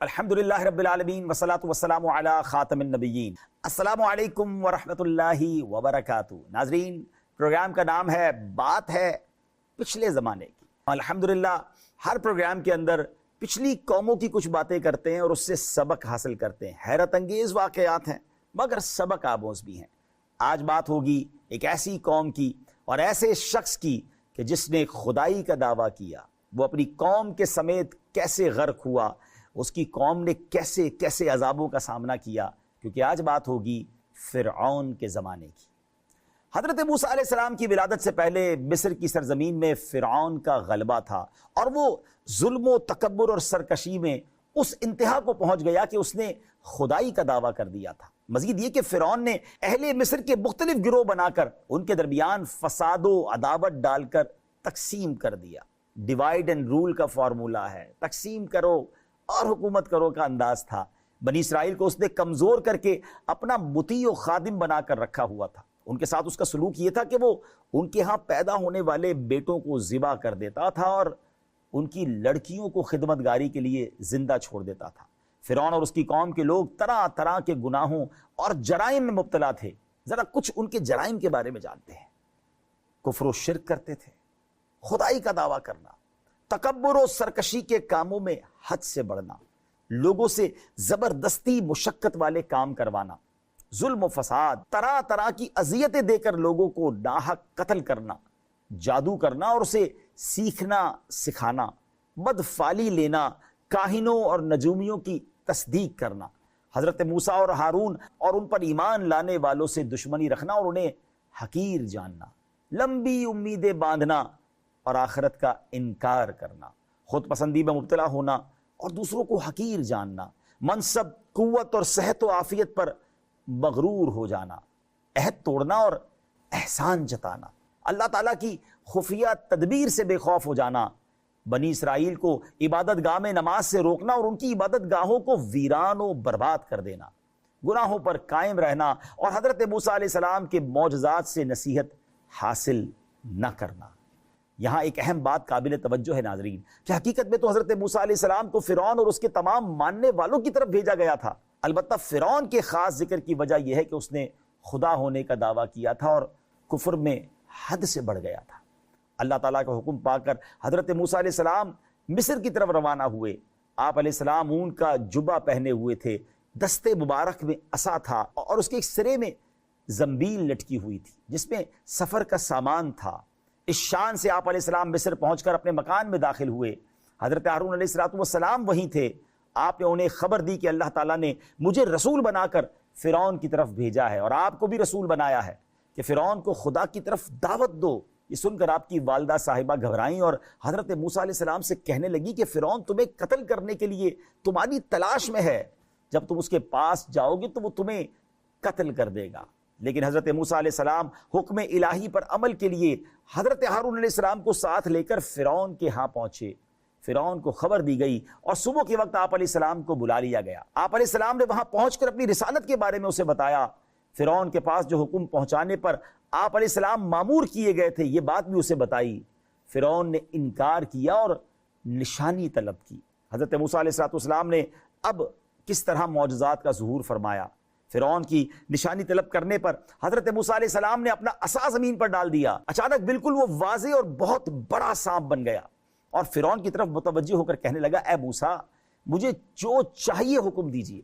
الحمدللہ رب العالمین والصلاة والسلام علی خاتم النبیین۔ السلام علیکم ورحمۃ اللہ وبرکاتہ۔ ناظرین، پروگرام کا نام ہے بات ہے پچھلے زمانے کی۔ الحمدللہ ہر پروگرام کے اندر پچھلی قوموں کی کچھ باتیں کرتے ہیں اور اس سے سبق حاصل کرتے ہیں۔ حیرت انگیز واقعات ہیں مگر سبق آموز بھی ہیں۔ آج بات ہوگی ایک ایسی قوم کی اور ایسے شخص کی کہ جس نے خدائی کا دعویٰ کیا، وہ اپنی قوم کے سمیت کیسے غرق ہوا، اس کی قوم نے کیسے کیسے عذابوں کا سامنا کیا، کیونکہ آج بات ہوگی فرعون کے زمانے کی۔ حضرت موسیٰ علیہ السلام کی ولادت سے پہلے مصر کی سرزمین میں فرعون کا غلبہ تھا اور وہ ظلم و تکبر اور سرکشی میں اس انتہا کو پہنچ گیا کہ اس نے خدائی کا دعویٰ کر دیا تھا۔ مزید یہ کہ فرعون نے اہل مصر کے مختلف گروہ بنا کر ان کے درمیان فساد و عداوت ڈال کر تقسیم کر دیا۔ ڈیوائیڈ اینڈ رول کا فارمولہ ہے، تقسیم کرو اور حکومت کرو کا انداز تھا۔ بنی اسرائیل کو اس نے کمزور کر کے اپنا مطیع و خادم بنا کر رکھا ہوا تھا۔ ان کے ساتھ اس کا سلوک یہ تھا کہ وہ ان کے ہاں پیدا ہونے والے بیٹوں کو ذبح کر دیتا تھا اور ان کی لڑکیوں کو خدمتگاری کے لیے زندہ چھوڑ دیتا تھا۔ فرعون اور اس کی قوم کے لوگ طرح طرح کے گناہوں اور جرائم میں مبتلا تھے۔ ذرا کچھ ان کے جرائم کے بارے میں جانتے ہیں۔ کفر و شرک کرتے تھے، خدائی کا دعویٰ کرنا، تکبر و سرکشی کے کاموں میں حد سے بڑھنا، لوگوں سے زبردستی مشقت والے کام کروانا، ظلم و فساد، طرح طرح کی اذیتیں دے کر لوگوں کو ناحق قتل کرنا، جادو کرنا اور اسے سیکھنا سکھانا، بدفعلی لینا، کاہنوں اور نجومیوں کی تصدیق کرنا، حضرت موسیٰ اور ہارون اور ان پر ایمان لانے والوں سے دشمنی رکھنا اور انہیں حقیر جاننا، لمبی امیدیں باندھنا اور آخرت کا انکار کرنا، خود پسندی میں مبتلا ہونا اور دوسروں کو حقیر جاننا، منصب، قوت اور صحت و عافیت پر مغرور ہو جانا، عہد توڑنا اور احسان جتانا، اللہ تعالیٰ کی خفیہ تدبیر سے بے خوف ہو جانا، بنی اسرائیل کو عبادت گاہ میں نماز سے روکنا اور ان کی عبادت گاہوں کو ویران و برباد کر دینا، گناہوں پر قائم رہنا اور حضرت موسیٰ علیہ السلام کے معجزات سے نصیحت حاصل نہ کرنا۔ یہاں ایک اہم بات قابل توجہ ہے ناظرین، کہ حقیقت میں تو حضرت موسیٰ علیہ السلام کو فرعون اور اس کے تمام ماننے والوں کی طرف بھیجا گیا تھا۔ البتہ فرعون کے خاص ذکر کی وجہ یہ ہے کہ اس نے خدا ہونے کا دعویٰ کیا تھا اور کفر میں حد سے بڑھ گیا تھا۔ اللہ تعالیٰ کا حکم پا کر حضرت موسیٰ علیہ السلام مصر کی طرف روانہ ہوئے۔ آپ علیہ السلام اون کا جبہ پہنے ہوئے تھے، دستے مبارک میں عصا تھا اور اس کے ایک سرے میں زنبیل لٹکی ہوئی تھی جس میں سفر کا سامان تھا۔ اس شان سے آپ علیہ السلام مصر پہنچ کر اپنے مکان میں داخل ہوئے۔ حضرت ہارون علیہ السلام وہیں تھے۔ آپ نے انہیں خبر دی کہ اللہ تعالیٰ نے مجھے رسول بنا کر فرعون کی طرف بھیجا ہے اور آپ کو بھی رسول بنایا ہے کہ فرعون کو خدا کی طرف دعوت دو۔ یہ سن کر آپ کی والدہ صاحبہ گھبرائیں اور حضرت موسیٰ علیہ السلام سے کہنے لگی کہ فرعون تمہیں قتل کرنے کے لیے تمہاری تلاش میں ہے، جب تم اس کے پاس جاؤ گے تو وہ تمہیں قتل کر دے گا۔ لیکن حضرت موسیٰ علیہ السلام حکم الہی پر عمل کے لیے حضرت ہارون علیہ السلام کو ساتھ لے کر فرعون کے ہاں پہنچے۔ فرعون کو خبر دی گئی اور صبح کے وقت آپ علیہ السلام کو بلا لیا گیا۔ آپ علیہ السلام نے وہاں پہنچ کر اپنی رسالت کے بارے میں اسے بتایا۔ فرعون کے پاس جو حکم پہنچانے پر آپ علیہ السلام مامور کیے گئے تھے، یہ بات بھی اسے بتائی۔ فرعون نے انکار کیا اور نشانی طلب کی۔ حضرت موسیٰ علیہ السلام نے اب کس طرح معجزات کا ظہور فرمایا۔ فرعون کی نشانی طلب کرنے پر حضرت موسیٰ علیہ السلام نے اپنا عصا زمین پر ڈال دیا۔ اچانک بالکل وہ واضح اور بہت بڑا سانپ بن گیا اور فرعون کی طرف متوجہ ہو کر کہنے لگا، اے موسیٰ، مجھے جو چاہیے حکم دیجیے۔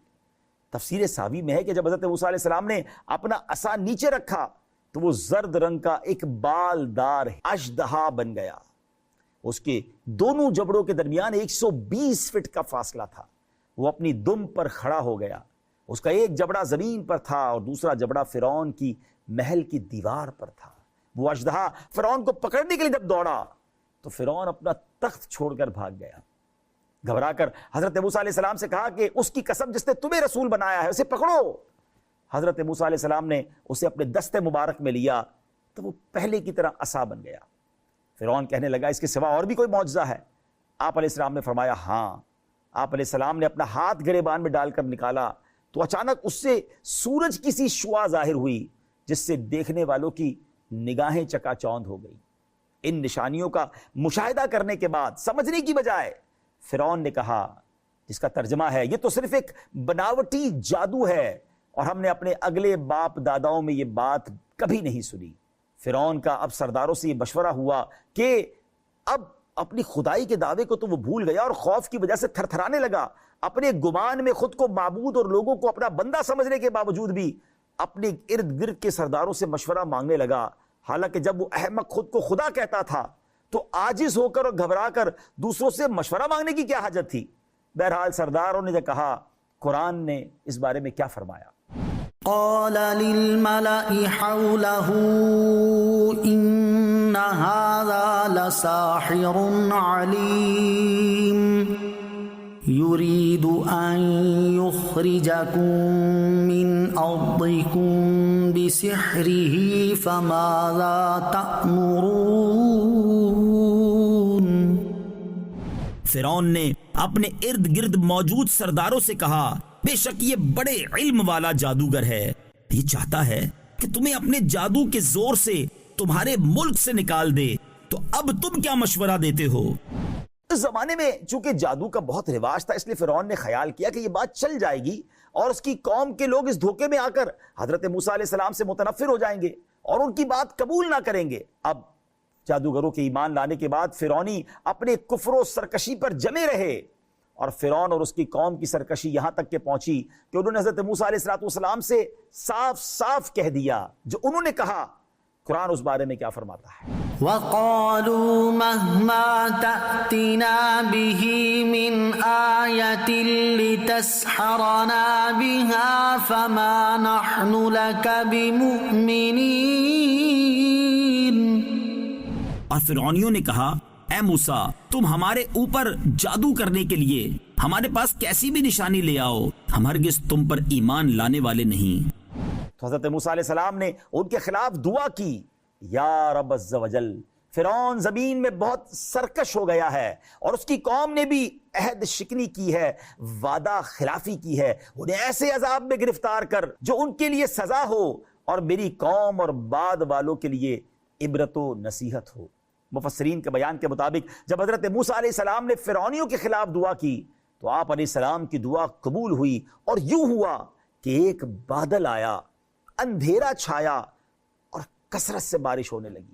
تفسیر ساوی میں ہے کہ جب حضرت موسیٰ علیہ السلام نے اپنا عصا نیچے رکھا تو وہ زرد رنگ کا ایک بالدار اژدہا بن گیا۔ اس کے دونوں جبڑوں کے درمیان 120 فٹ کا فاصلہ تھا۔ وہ اپنی دم پر کھڑا ہو گیا۔ اس کا ایک جبڑا زمین پر تھا اور دوسرا جبڑا فرعون کی محل کی دیوار پر تھا۔ وہ اژدہا فرعون کو پکڑنے کے لیے جب دوڑا تو فرعون اپنا تخت چھوڑ کر بھاگ گیا۔ گھبرا کر حضرت موسیٰ علیہ السلام سے کہا کہ اس کی قسم جس نے تمہیں رسول بنایا ہے اسے پکڑو۔ حضرت موسیٰ علیہ السلام نے اسے اپنے دستے مبارک میں لیا تو وہ پہلے کی طرح عصا بن گیا۔ فرعون کہنے لگا، اس کے سوا اور بھی کوئی معجزہ ہے؟ آپ علیہ السلام نے فرمایا، ہاں۔ آپ علیہ السلام نے اپنا ہاتھ گریبان میں ڈال کر نکالا تو اچانک اس سے سورج کی سی شعاع ظاہر ہوئی جس سے دیکھنے والوں کی نگاہیں چکا چوند ہو گئی۔ ان نشانیوں کا مشاہدہ کرنے کے بعد سمجھنے کی بجائے فرعون نے کہا جس کا ترجمہ ہے یہ تو صرف ایک بناوٹی جادو ہے اور ہم نے اپنے اگلے باپ داداؤں میں یہ بات کبھی نہیں سنی۔ فرعون کا اب سرداروں سے یہ مشورہ ہوا کہ اب اپنی خدائی کے دعوے کو تو وہ بھول گیا اور خوف کی وجہ سے تھر تھرانے لگا، اپنے گمان میں خود کو معبود اور لوگوں کو اپنا بندہ سمجھنے کے باوجود بھی اپنے ارد گرد کے سرداروں سے مشورہ مانگنے لگا، حالانکہ جب وہ احمق خود کو خدا کہتا تھا تو عاجز ہو کر اور گھبرا کر دوسروں سے مشورہ مانگنے کی کیا حاجت تھی۔ بہرحال سرداروں نے جو کہا، قرآن نے اس بارے میں کیا فرمایا؟ قال للملأ حوله إن هذا لساحر عليم يريد أن يخرجكم من أرضكم بسحره فماذا تأمرون۔ فرعون نے اپنے ارد گرد موجود سرداروں سے کہا، بے شک یہ بڑے علم والا جادوگر ہے، یہ چاہتا ہے کہ تمہیں اپنے جادو کے زور سے تمہارے ملک سے نکال دے، تو اب تم کیا مشورہ دیتے ہو؟ اس زمانے میں چونکہ جادو کا بہت رواج تھا، اس لیے فرعون نے خیال کیا کہ یہ بات چل جائے گی اور اس کی قوم کے لوگ اس دھوکے میں آ کر حضرت موسیٰ علیہ السلام سے متنفر ہو جائیں گے اور ان کی بات قبول نہ کریں گے۔ اب جادوگروں کے ایمان لانے کے بعد فرعونی اپنے کفر و سرکشی پر جمے رہے، اور فرعون اور اس کی قوم کی سرکشی یہاں تک کہ پہنچی کہ انہوں نے حضرت موسیٰ علیہ السلام سے صاف صاف کہہ دیا جو انہوں نے کہا۔ قرآن اس بارے میں کیا فرماتا ہے؟ وَقَالُوا مَهْمَا تَأْتِنَا بِهِ مِنْ آيَةٍ لِتَسْحَرَنَا بِهَا فَمَا نَحْنُ لَكَ بِمُؤْمِنِينَ۔ اور فرعونیوں نے کہا، اے موسیٰ تم ہمارے اوپر جادو کرنے کے لیے ہمارے پاس کیسی بھی نشانی لے آؤ، ہم ہرگز تم پر ایمان لانے والے نہیں۔ تو حضرت موسیٰ علیہ السلام نے ان کے خلاف دعا کی، یا رب عز و جل، فرعون زمین میں بہت سرکش ہو گیا ہے اور اس کی قوم نے بھی عہد شکنی کی ہے، وعدہ خلافی کی ہے، انہیں ایسے عذاب میں گرفتار کر جو ان کے لیے سزا ہو اور میری قوم اور بعد والوں کے لیے عبرت و نصیحت ہو۔ مفسرین کے بیان کے مطابق جب حضرت موسیٰ علیہ السلام نے فرعونیوں کے خلاف دعا کی تو آپ علیہ السلام کی دعا قبول ہوئی، اور یوں ہوا کہ ایک بادل آیا، اندھیرا چھایا اور کثرت سے بارش ہونے لگی،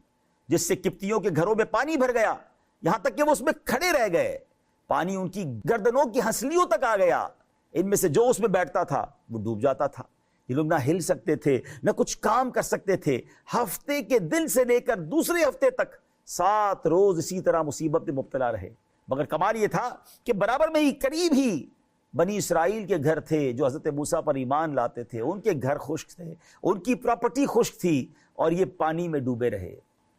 جس سے قبطیوں کے گھروں میں پانی بھر گیا، یہاں تک کہ وہ اس میں کھڑے رہ گئے، پانی ان کی گردنوں کی ہنسلیوں تک آ گیا، ان میں سے جو اس میں بیٹھتا تھا وہ ڈوب جاتا تھا۔ یہ لوگ نہ ہل سکتے تھے نہ کچھ کام کر سکتے تھے، ہفتے کے دن سے لے کر دوسرے ہفتے تک 7 روز اسی طرح مصیبت میں مبتلا رہے۔ مگر کمال یہ تھا کہ برابر میں ہی قریب ہی بنی اسرائیل کے گھر تھے جو حضرت موسیٰ پر ایمان لاتے تھے، ان کے گھر خشک تھے، ان کی پراپرٹی خشک تھی اور یہ پانی میں ڈوبے رہے۔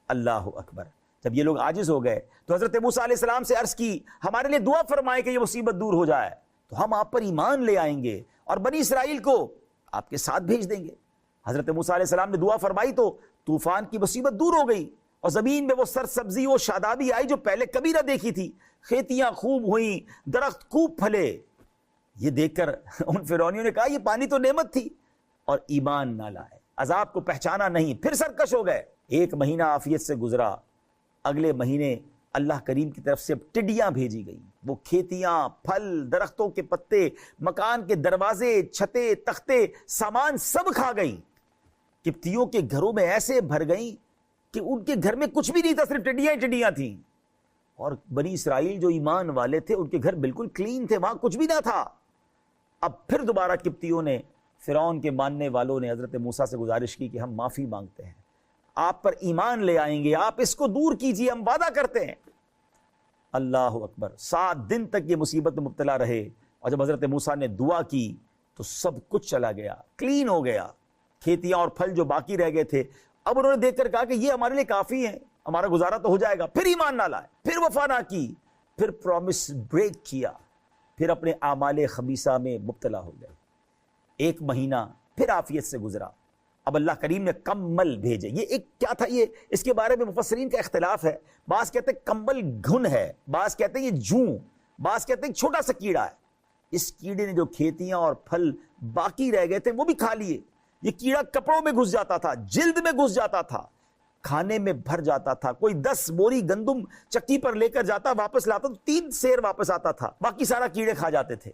اللہ اکبر۔ جب یہ لوگ عاجز ہو گئے تو حضرت موسیٰ علیہ السلام سے عرض کی، ہمارے لیے دعا فرمائے کہ یہ مصیبت دور ہو جائے تو ہم آپ پر ایمان لے آئیں گے اور بنی اسرائیل کو آپ کے ساتھ بھیج دیں گے۔ حضرت موسیٰ علیہ السلام نے دعا فرمائی تو طوفان کی مصیبت دور ہو گئی اور زمین میں وہ سرسبزی و شادابی آئی جو پہلے کبھی نہ دیکھی تھی، کھیتیاں خوب ہوئیں، درخت خوب پھلے۔ یہ دیکھ کر ان فرعونیوں نے کہا یہ پانی تو نعمت تھی، اور ایمان نہ لائے، عذاب کو پہچانا نہیں، پھر سرکش ہو گئے۔ 1 مہینہ عافیت سے گزرا، اگلے مہینے اللہ کریم کی طرف سے ٹڈیاں بھیجی گئیں، وہ کھیتیاں، پھل، درختوں کے پتے، مکان کے دروازے، چھتیں، تختے، سامان سب کھا گئیں۔ قبطیوں کے گھروں میں ایسے بھر گئیں کہ ان کے گھر میں کچھ بھی نہیں تھا، صرف ٹڈیاں ہی ٹڈیاں تھیں۔ اور بنی اسرائیل جو ایمان والے تھے ان کے گھر بالکل کلین تھے، وہاں کچھ بھی نہ تھا۔ اب پھر دوبارہ قبطیوں نے، فرعون کے ماننے والوں نے حضرت موسیٰ سے گزارش کی کہ ہم معافی مانگتے ہیں، آپ پر ایمان لے آئیں گے، آپ اس کو دور کیجئے، ہم وعدہ کرتے ہیں۔ اللہ اکبر۔ 7 دن تک یہ مصیبت میں مبتلا رہے، اور جب حضرت موسیٰ نے دعا کی تو سب کچھ چلا گیا، کلین ہو گیا۔ کھیتیاں اور پھل جو باقی رہ گئے تھے، اب انہوں نے دیکھ کر کہا کہ یہ ہمارے لیے کافی ہے، ہمارا گزارا تو ہو جائے گا۔ پھر ایمان نہ لائے، پھر وفا نہ کی، پھر پرومس بریک کیا، پھر اپنے اعمال خبیثہ میں مبتلا ہو گئے۔ 1 مہینہ پھر عافیت سے گزرا، اب اللہ کریم نے کمبل بھیجے۔ یہ ایک کیا تھا، یہ اس کے بارے میں مفسرین کا اختلاف ہے، بعض کہتے ہیں کمبل گھن ہے، بعض کہتے ہیں یہ جوں، بعض کہتے ہیں چھوٹا سا کیڑا ہے۔ اس کیڑے نے جو کھیتیاں اور پھل باقی رہ گئے تھے وہ بھی کھا لیے۔ یہ کیڑا کپڑوں میں گھس جاتا تھا، جلد میں گھس جاتا تھا، کھانے میں بھر جاتا تھا. کوئی 10 بوری گندم چکی پر لے کر جاتا, واپس لاتا تو 3 سیر واپس آتا تھا, باقی سارا کیڑے کھا جاتے تھے.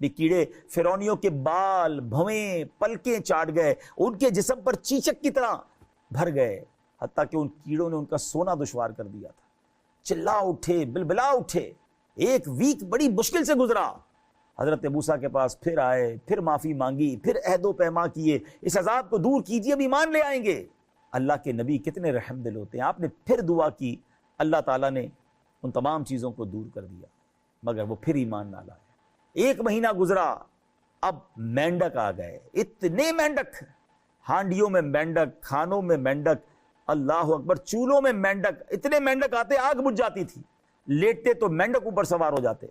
یہ کیڑے فرعونیوں کے بال, بھویں, پلکیں چاٹ گئے, ان کے جسم پر چیچک کی طرح بھر گئے, حتیٰ کہ ان کیڑوں نے ان کا سونا دشوار کر دیا تھا. چلا اٹھے, بلبلا اٹھے, ایک ویک بڑی مشکل سے گزرا. حضرت موسیٰ کے پاس پھر آئے, پھر معافی مانگی, پھر عہد و پیما کیے, اس عذاب کو دور کیجیے, اب ایمان لے آئیں گے. اللہ کے نبی کتنے رحم دل ہوتے ہیں. آپ نے پھر دعا کی, اللہ تعالیٰ نے ان تمام چیزوں کو دور کر دیا, مگر وہ پھر ایمان نہ لائے. 1 مہینہ گزرا, اب مینڈک آ گئے, اتنے مینڈک, ہانڈیوں میں مینڈک, کھانوں میں مینڈک, اللہ اکبر, چولہوں میں مینڈک. اتنے مینڈک آتے آگ بجھ جاتی تھی, لیٹتے تو مینڈک اوپر سوار ہو جاتے.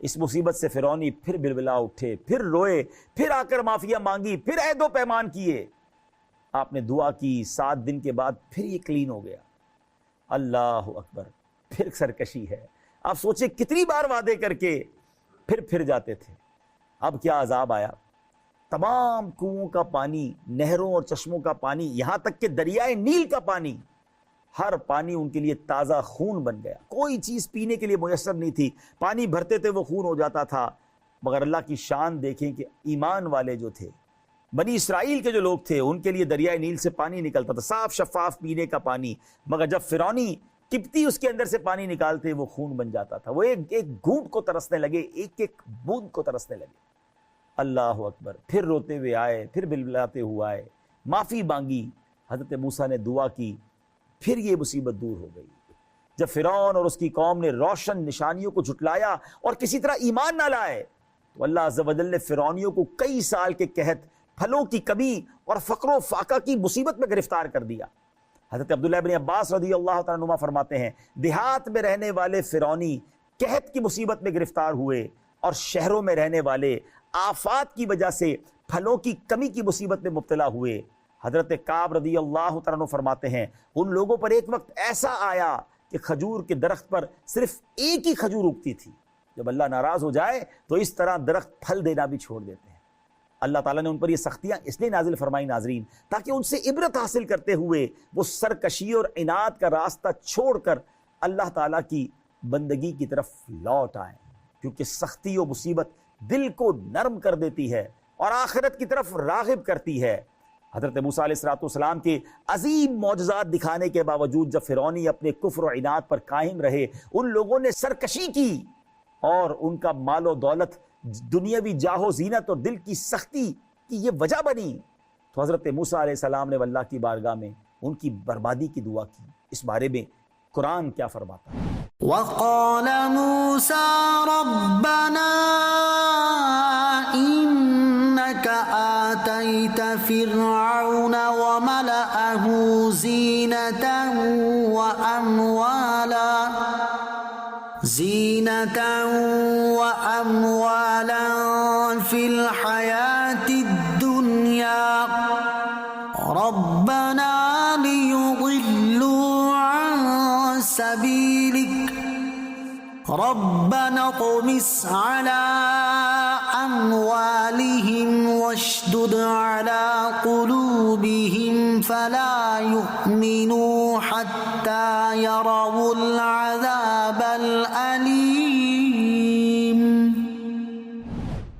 اس مصیبت سے فرعونی پھر بلبلا اٹھے, پھر روئے, پھر آ کر معافیاں مانگی, پھر عہد و پیمان کیے. آپ نے دعا کی, 7 دن کے بعد پھر یہ کلین ہو گیا. اللہ اکبر, پھر سرکشی ہے. آپ سوچیں کتنی بار وعدے کر کے پھر جاتے تھے. اب کیا عذاب آیا, تمام کنوؤں کا پانی, نہروں اور چشموں کا پانی, یہاں تک کہ دریائے نیل کا پانی, ہر پانی ان کے لیے تازہ خون بن گیا. کوئی چیز پینے کے لیے میسر نہیں تھی, پانی بھرتے تھے وہ خون ہو جاتا تھا. مگر اللہ کی شان دیکھیں کہ ایمان والے جو تھے, بنی اسرائیل کے جو لوگ تھے, ان کے لیے دریائے نیل سے پانی نکلتا تھا, صاف شفاف پینے کا پانی. مگر جب فرعونی کپتی اس کے اندر سے پانی نکالتے, وہ خون بن جاتا تھا. وہ ایک گھونٹ کو ترسنے لگے, ایک بوند کو ترسنے لگے. اللہ اکبر, پھر روتے ہوئے آئے, پھر بلبلاتے ہوئے آئے, معافی مانگی. حضرت موسیٰ نے دعا کی, پھر یہ مصیبت دور ہو گئی. جب فرعون اور اس کی قوم نے روشن نشانیوں کو جھٹلایا اور کسی طرح ایمان نہ لائے, تو اللہ عز و جل نے فرعونیوں کو کئی سال کے قحط, پھلوں کی کمی اور فقر و فاقہ کی مصیبت میں گرفتار کر دیا. حضرت عبداللہ بن عباس رضی اللہ تعالیٰ عنہما فرماتے ہیں, دیہات میں رہنے والے فرعونی قحط کی مصیبت میں گرفتار ہوئے, اور شہروں میں رہنے والے آفات کی وجہ سے پھلوں کی کمی کی مصیبت میں مبتلا ہوئے. حضرت کعب رضی اللہ تعالیٰ عنہ فرماتے ہیں, ان لوگوں پر ایک وقت ایسا آیا کہ کھجور کے درخت پر صرف ایک ہی کھجور اگتی تھی. جب اللہ ناراض ہو جائے تو اس طرح درخت پھل دینا بھی چھوڑ دیتے ہیں. اللہ تعالیٰ نے ان پر یہ سختیاں اس لیے نازل فرمائی ناظرین, تاکہ ان سے عبرت حاصل کرتے ہوئے وہ سرکشی اور عناد کا راستہ چھوڑ کر اللہ تعالیٰ کی بندگی کی طرف لوٹ آئیں. کیونکہ سختی و مصیبت دل کو نرم کر دیتی ہے اور آخرت کی طرف راغب کرتی ہے. حضرت موسیٰ علیہ السلام کے عظیم معجزات دکھانے کے باوجود جب فرعونی اپنے کفر و عناد پر قائم رہے, ان لوگوں نے سرکشی کی, اور ان کا مال و دولت, دنیاوی جاہ و زینت اور دل کی سختی کی یہ وجہ بنی, تو حضرت موسیٰ علیہ السلام نے اللہ کی بارگاہ میں ان کی بربادی کی دعا کی. اس بارے میں قرآن کیا فرماتا ہے؟ وقال موسى ربنا إنك آتيت فرعون وملأه زينة وأموالا في الحياة الدنيا ربنا ليضلوا عن سبيلك ربنا اطمس على أموالهم واشدد على قلوبهم فلا يؤمنوا حتى يروا العذاب الأليم.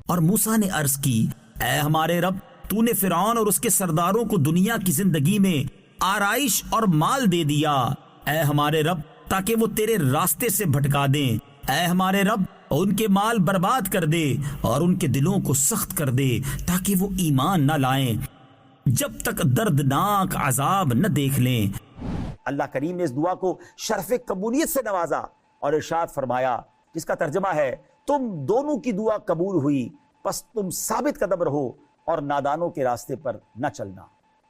اور موسیٰ نے عرض کی, اے ہمارے رب, تو نے فرعون اور اس کے سرداروں کو دنیا کی زندگی میں آرائش اور مال دے دیا, اے ہمارے رب, تاکہ وہ تیرے راستے سے بھٹکا دیں. اے ہمارے رب, ان کے مال برباد کر دے اور ان کے دلوں کو سخت کر دے تاکہ وہ ایمان نہ لائیں جب تک دردناک عذاب نہ دیکھ لیں. اللہ کریم نے اس دعا کو شرف قبولیت سے نوازا اور ارشاد فرمایا, جس کا ترجمہ ہے, تم دونوں کی دعا قبول ہوئی, پس تم ثابت قدم رہو اور نادانوں کے راستے پر نہ چلنا.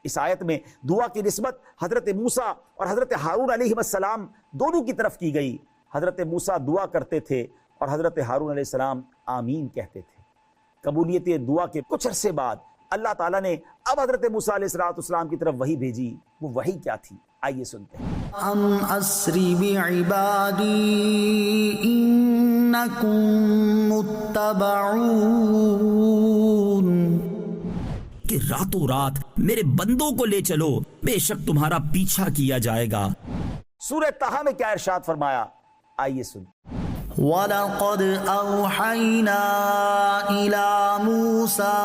اس آیت میں دعا کی نسبت حضرت موسیٰ اور حضرت ہارون علیہ السلام دونوں کی طرف کی گئی. حضرت موسیٰ دعا کرتے تھے اور حضرت ہارون علیہ السلام آمین کہتے تھے. قبولیت دعا کے کچھ عرصے بعد اللہ تعالیٰ نے اب حضرت موسیٰ علیہ السلام کی طرف وحی بھیجی. وہ وحی کیا تھی, آئیے سنتے ہیں. ان اسری بعبادی انکم متبعون, کہ کہ راتوں رات میرے بندوں کو لے چلو، بے شک تمہارا پیچھا کیا جائے گا۔ سورہ طٰہٰ میں کیا ارشاد فرمایا، آئیے سن۔ وَلَقَدْ أَوْحَيْنَا إِلَى مُوسَىٰ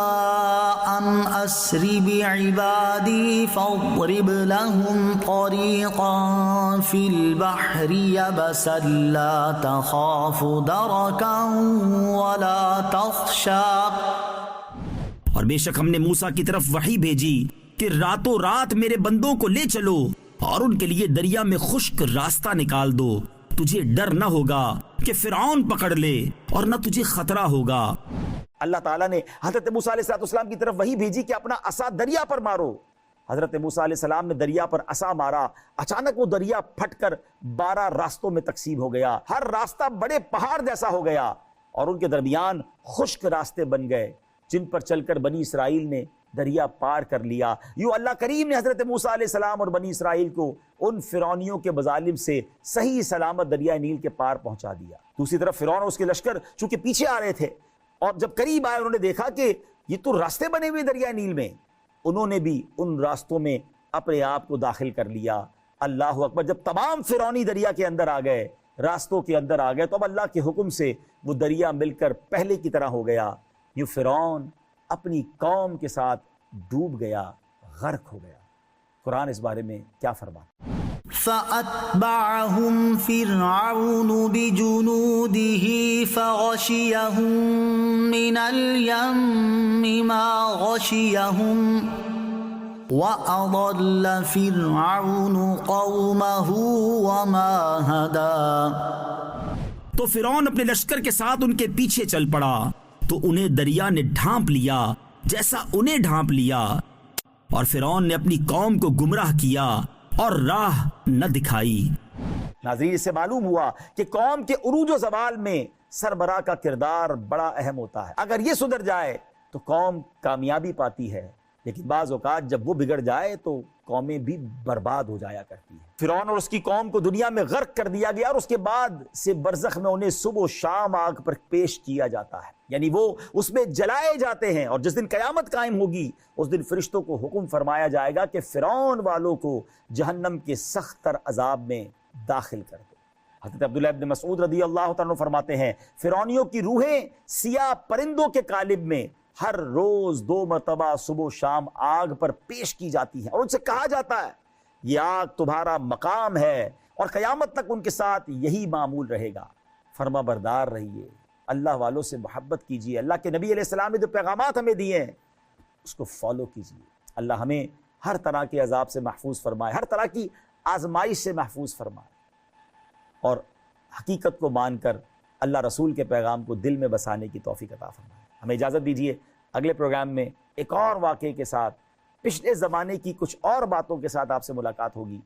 أَنْ أَسْرِ بِعِبَادِي فَاضْرِبْ لَهُمْ طَرِيقًا فِي الْبَحْرِ يَبَسًا لَا تَخَافُ دَرَكًا وَلَا تَخْشَىٰ۔ اور بے شک ہم نے موسیٰ کی طرف وحی بھیجی کہ راتوں رات میرے بندوں کو لے چلو اور ان کے لیے دریا میں خشک راستہ نکال دو، تجھے ڈر نہ ہوگا کہ فرعون پکڑ لے اور نہ تجھے خطرہ ہوگا۔ اللہ تعالیٰ نے حضرت موسیٰ علیہ السلام کی طرف وہی بھیجی کہ اپنا عصا دریا پر مارو۔ حضرت موسیٰ علیہ السلام نے دریا پر عصا مارا، اچانک وہ دریا پھٹ کر 12 راستوں میں تقسیم ہو گیا، ہر راستہ بڑے پہاڑ جیسا ہو گیا اور ان کے درمیان خشک راستے بن گئے جن پر چل کر بنی اسرائیل نے دریا پار کر لیا۔ یوں اللہ کریم نے حضرت موسیٰ علیہ السلام اور بنی اسرائیل کو ان فرعونیوں کے مظالم سے صحیح سلامت دریائے نیل کے پار پہنچا دیا۔ دوسری طرف فرعون اور اس کے لشکر چونکہ پیچھے آ رہے تھے اور جب قریب آئے انہوں نے دیکھا کہ یہ تو راستے بنے ہوئے دریائے نیل میں، انہوں نے بھی ان راستوں میں اپنے آپ کو داخل کر لیا۔ اللہ اکبر! جب تمام فرعونی دریا کے اندر آ گئے، راستوں کے اندر آ گئے، تو اب اللہ کے حکم سے وہ دریا مل کر پہلے کی طرح ہو گیا۔ یوں فرعون اپنی قوم کے ساتھ ڈوب گیا، غرق ہو گیا۔ قرآن اس بارے میں کیا فرماتا ہے؟ فَأَتْبَعَهُمْ فِرْعَوْنُ بِجُنُودِهِ فَغَشِيَهُم مِّنَ الْيَمِّ مَا غَشِيَهُمْ وَأَضَلَّ فِرْعَوْنُ قَوْمَهُ وَمَا هَدَىٰ۔ تو فرعون اپنے لشکر کے ساتھ ان کے پیچھے چل پڑا تو انہیں دریا نے ڈھانپ لیا جیسا انہیں ڈھانپ لیا، اور فرعون نے اپنی قوم کو گمراہ کیا اور راہ نہ دکھائی۔ ناظرین، اس سے معلوم ہوا کہ قوم کے عروج و زوال میں سربراہ کا کردار بڑا اہم ہوتا ہے۔ اگر یہ سدھر جائے تو قوم کامیابی پاتی ہے، لیکن بعض اوقات جب وہ بگڑ جائے تو قومیں بھی برباد ہو جایا کرتی ہیں۔ فرعون اور اس کی قوم کو دنیا میں غرق کر دیا گیا اور اس کے بعد سے برزخ میں انہیں صبح و شام آگ پر پیش کیا جاتا ہے، یعنی وہ اس میں جلائے جاتے ہیں، اور جس دن قیامت قائم ہوگی اس دن فرشتوں کو حکم فرمایا جائے گا کہ فرعون والوں کو جہنم کے سخت تر عذاب میں داخل کر دو۔ حضرت عبداللہ ابن مسعود رضی اللہ تعالیٰ عنہ فرماتے ہیں، فرعونیوں کی روحیں سیاہ پرندوں کے قالب میں ہر روز 2 مرتبہ صبح و شام آگ پر پیش کی جاتی ہیں، اور ان سے کہا جاتا ہے یہ آگ تمہارا مقام ہے اور قیامت تک ان کے ساتھ یہی معمول رہے گا، فرما بردار رہیے، اللہ والوں سے محبت کیجیے، اللہ کے نبی علیہ السلام نے جو پیغامات ہمیں دیے ہیں اس کو فالو کیجیے۔ اللہ ہمیں ہر طرح کے عذاب سے محفوظ فرمائے، ہر طرح کی آزمائش سے محفوظ فرمائے، اور حقیقت کو مان کر اللہ رسول کے پیغام کو دل میں بسانے کی توفیق عطا فرمائے۔ ہمیں اجازت دیجیے، اگلے پروگرام میں ایک اور واقعے کے ساتھ، پچھلے زمانے کی کچھ اور باتوں کے ساتھ آپ سے ملاقات ہوگی۔